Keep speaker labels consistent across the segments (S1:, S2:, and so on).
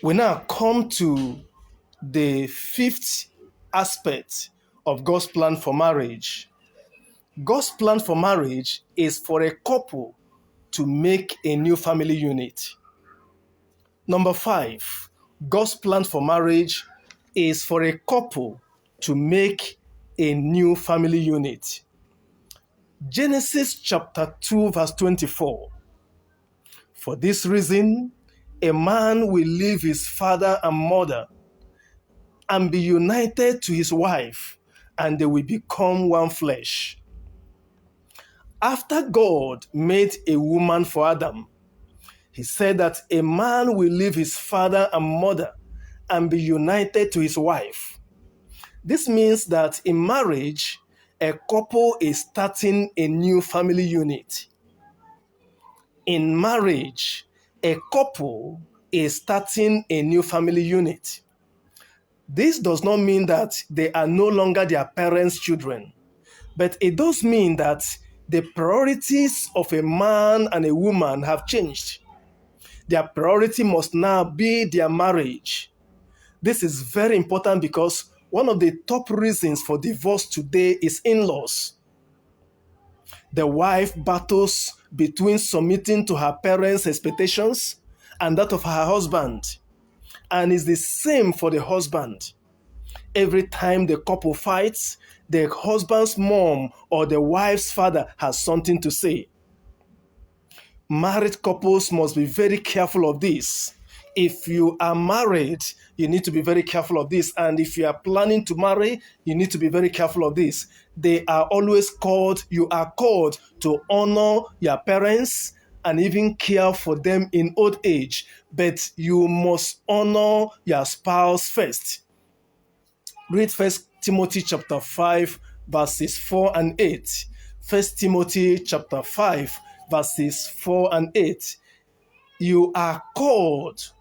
S1: We now come to the fifth aspect of God's plan for marriage. God's plan for marriage is for a couple to make a new family unit. Number 5, God's plan for marriage is for a couple to make a new family unit. Genesis chapter 2 verse 24. For this reason, a man will leave his father and mother and be united to his wife, and they will become one flesh. After God made a woman for Adam, he said that a man will leave his father and mother and be united to his wife. This means that in marriage, a couple is starting a new family unit. In marriage, a couple is starting a new family unit. This does not mean that they are no longer their parents' children, but it does mean that the priorities of a man and a woman have changed. Their priority must now be their marriage. This is very important because one of the top reasons for divorce today is in-laws. The wife battles between submitting to her parents' expectations and that of her husband. And it's the same for the husband. Every time the couple fights, the husband's mom or the wife's father has something to say. Married couples must be very careful of this. If you are married, you need to be very careful of this. And if you are planning to marry, you need to be very careful of this. You are called to honor your parents and even care for them in old age. But you must honor your spouse first. Read 1 Timothy chapter 5, verses 4 and 8. 1 Timothy chapter 5, verses 4 and 8. You are called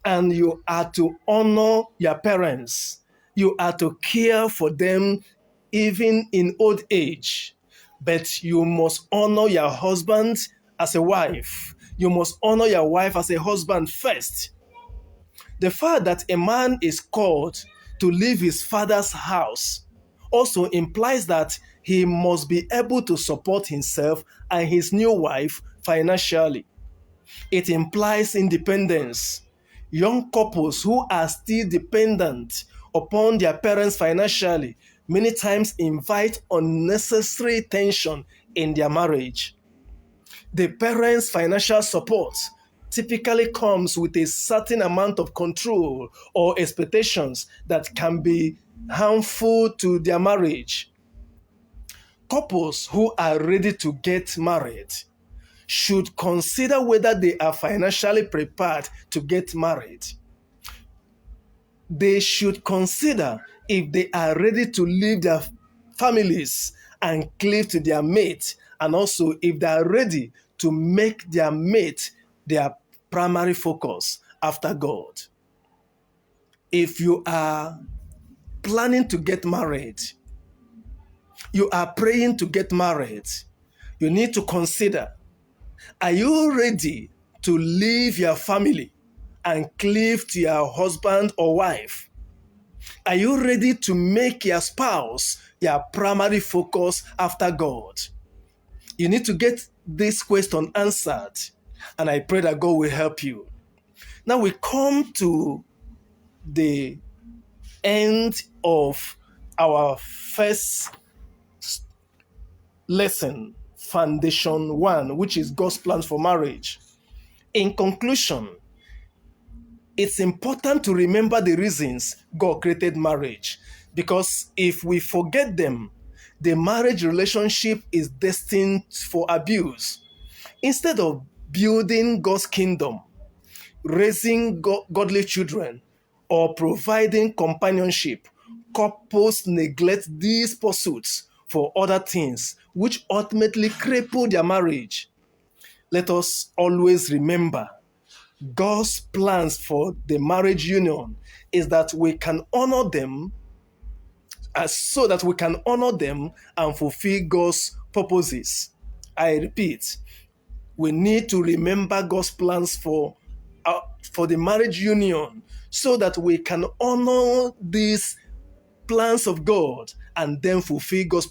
S1: and you are to honor your parents. You are to care for them even in old age. But you must honor your husband as a wife. You must honor your wife as a husband first. The fact that a man is called to leave his father's house also implies that he must be able to support himself and his new wife financially. It implies independence. Young couples who are still dependent upon their parents financially many times invite unnecessary tension in their marriage. The parents' financial support typically comes with a certain amount of control or expectations that can be harmful to their marriage. Couples who are ready to get married should consider whether they are financially prepared to get married. They should consider if they are ready to leave their families and cleave to their mate, and also if they are ready to make their mate their primary focus after God. If you are planning to get married, you are praying to get married, you need to consider, are you ready to leave your family and cleave to your husband or wife? Are you ready to make your spouse your primary focus after God? You need to get this question answered, and I pray that God will help you. Now we come to the end of our first lesson, Foundation 1, which is God's plans for marriage. In conclusion, it's important to remember the reasons God created marriage, because if we forget them, the marriage relationship is destined for abuse. Instead of building God's kingdom, raising godly children, or providing companionship, couples neglect these pursuits for other things, which ultimately cripple their marriage. Let us always remember God's plans for the marriage union is that we can honor them, so that we can honor them and fulfill God's purposes. I repeat, we need to remember God's plans for for the marriage union so that we can honor these plans of God and then fulfill God's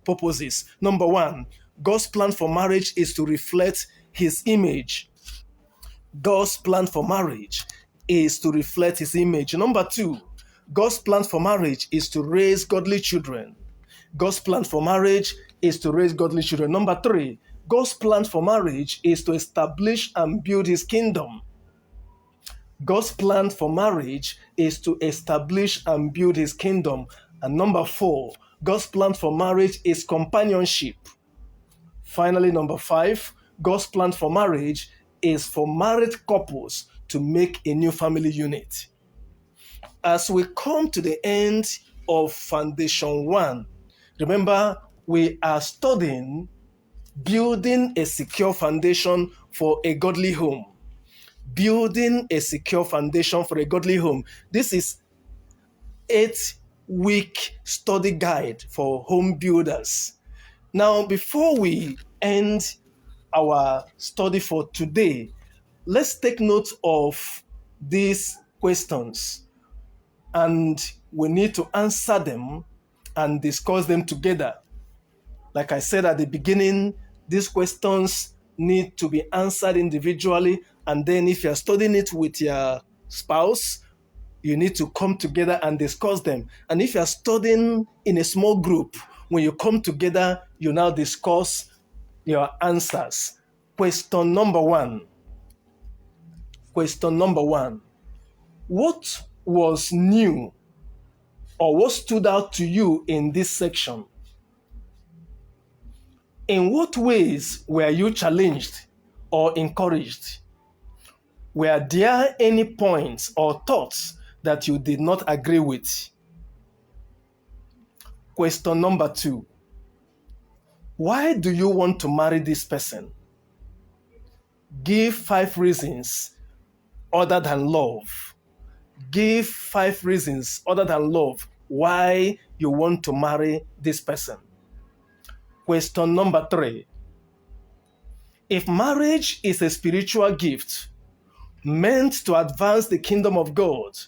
S1: purposes. Number one, God's plan for marriage is to reflect His image. God's plan for marriage is to reflect His image. Number two, God's plan for marriage is to raise godly children. God's plan for marriage is to raise godly children. Number three, God's plan for marriage is to establish and build His kingdom. God's plan for marriage is to establish and build His kingdom. And number four, God's plan for marriage is companionship. Finally, number five, God's plan for marriage is for married couples to make a new family unit. As we come to the end of Foundation 1, remember we are studying building a secure foundation for a godly home. Building a secure foundation for a godly home. This is 8-week study guide for home builders. Now, before we end our study for today, let's take note of these questions, and we need to answer them and discuss them together. Like I said at the beginning, these questions need to be answered individually, and then if you're studying it with your spouse, you need to come together and discuss them. And if you're studying in a small group, when you come together, you now discuss your answers. Question number one. What was new or what stood out to you in this section? In what ways were you challenged or encouraged? Were there any points or thoughts that you did not agree with? Question number two. Why do you want to marry this person? Give 5 reasons other than love. Give 5 reasons other than love why you want to marry this person. Question number 3. If marriage is a spiritual gift meant to advance the kingdom of God,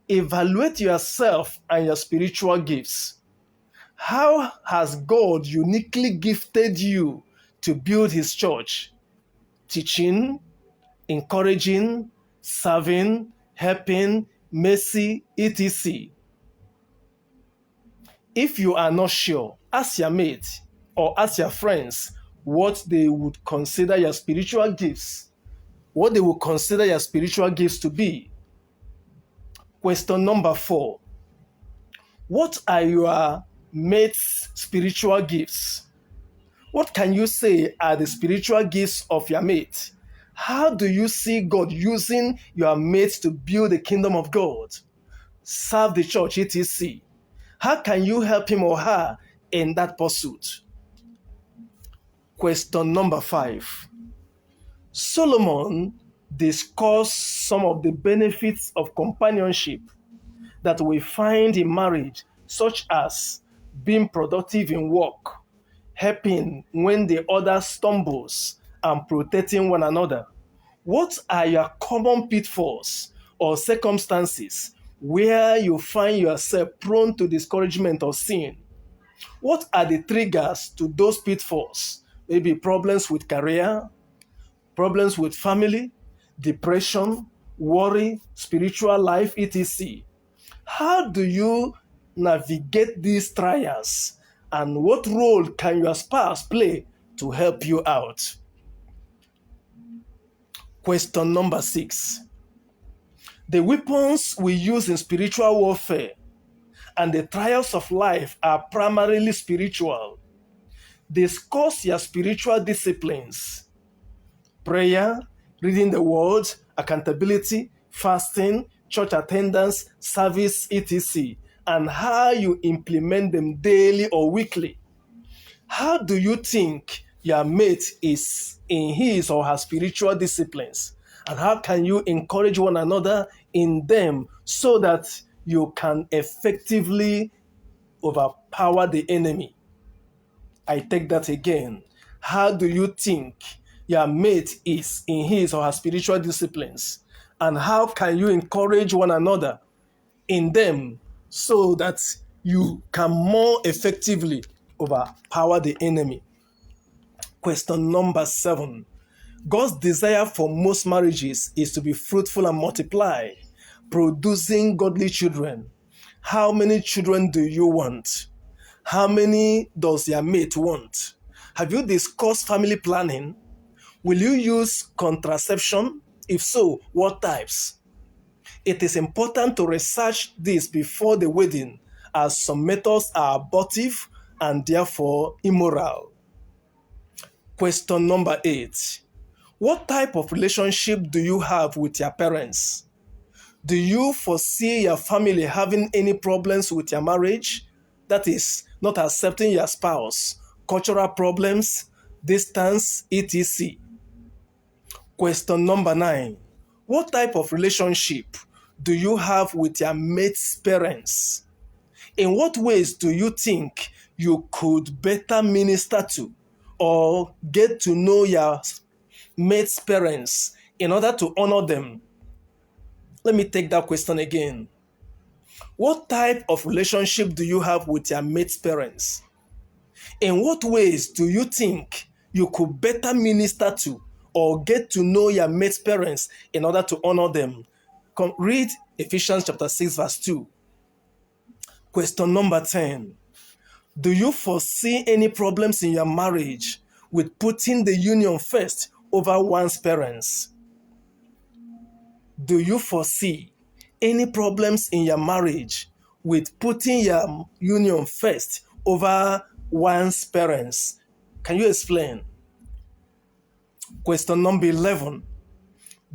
S1: evaluate yourself and your spiritual gifts. How has God uniquely gifted you to build His church? Teaching, encouraging, serving, helping, mercy, etc. If you are not sure, ask your mate or ask your friends what they would consider your spiritual gifts. What they would consider your spiritual gifts to be. Question number 4. What are your mate's spiritual gifts? What can you say are the spiritual gifts of your mate? How do you see God using your mate to build the kingdom of God, serve the church, etc.? How can you help him or her in that pursuit? Question number 5. Solomon discussed some of the benefits of companionship that we find in marriage, such as being productive in work, helping when the other stumbles, and protecting one another. What are your common pitfalls or circumstances where you find yourself prone to discouragement or sin? What are the triggers to those pitfalls? Maybe problems with career, problems with family, depression, worry, spiritual life, etc. How do you navigate these trials, and what role can your spouse play to help you out? Question number 6. The weapons we use in spiritual warfare and the trials of life are primarily spiritual. Discuss your spiritual disciplines: prayer, reading the word, accountability, fasting, church attendance, service, etc., and how you implement them daily or weekly. How do you think your mate is in his or her spiritual disciplines? And how can you encourage one another in them so that you can effectively overpower the enemy? I take that again. How do you think your mate is in his or her spiritual disciplines? and how can you encourage one another in them so that you can more effectively overpower the enemy. Question number 7. God's desire for most marriages is to be fruitful and multiply, producing godly children. How many children do you want? How many does your mate want? Have you discussed family planning? Will you use contraception? If so, what types? It is important to research this before the wedding, as some methods are abortive and therefore immoral. Question number 8. What type of relationship do you have with your parents? Do you foresee your family having any problems with your marriage? That is, not accepting your spouse, cultural problems, distance, etc. Question number 9. What type of relationship do you have with your mate's parents? In what ways do you think you could better minister to or get to know your mate's parents in order to honor them? Let me take that question again. What type of relationship do you have with your mate's parents? In what ways do you think you could better minister to or get to know your mate's parents in order to honor them? Read Ephesians chapter 6 verse 2. Question number 10. Do you foresee any problems in your marriage with putting the union first over one's parents? Do you foresee any problems in your marriage with putting your union first over one's parents? Can you explain? Question number 11.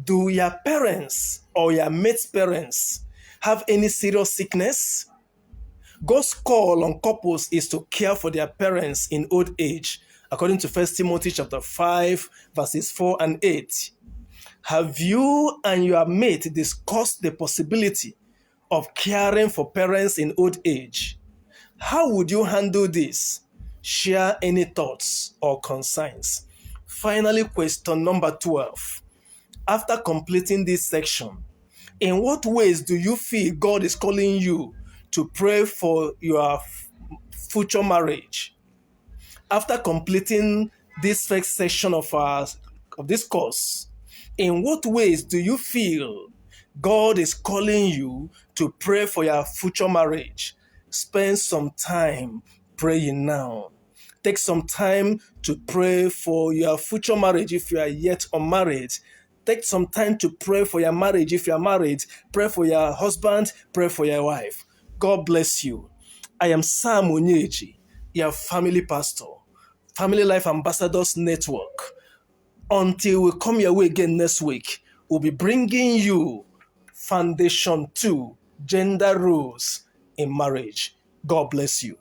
S1: Do your parents or your mate's parents have any serious sickness? God's call on couples is to care for their parents in old age, according to 1 Timothy chapter 5, verses 4 and 8. Have you and your mate discussed the possibility of caring for parents in old age? How would you handle this? Share any thoughts or concerns. Finally, question number 12. After completing this section, in what ways do you feel God is calling you to pray for your future marriage? After completing this first section of this course, in what ways do you feel God is calling you to pray for your future marriage? Spend some time praying now. Take some time to pray for your future marriage if you are yet unmarried. Take some time to pray for your marriage if you are married. Pray for your husband. Pray for your wife. God bless you. I am SamOnyeji, your family pastor, Family Life Ambassadors Network. Until we come your way again next week, we'll be bringing you Foundation 2, Gender Roles in Marriage. God bless you.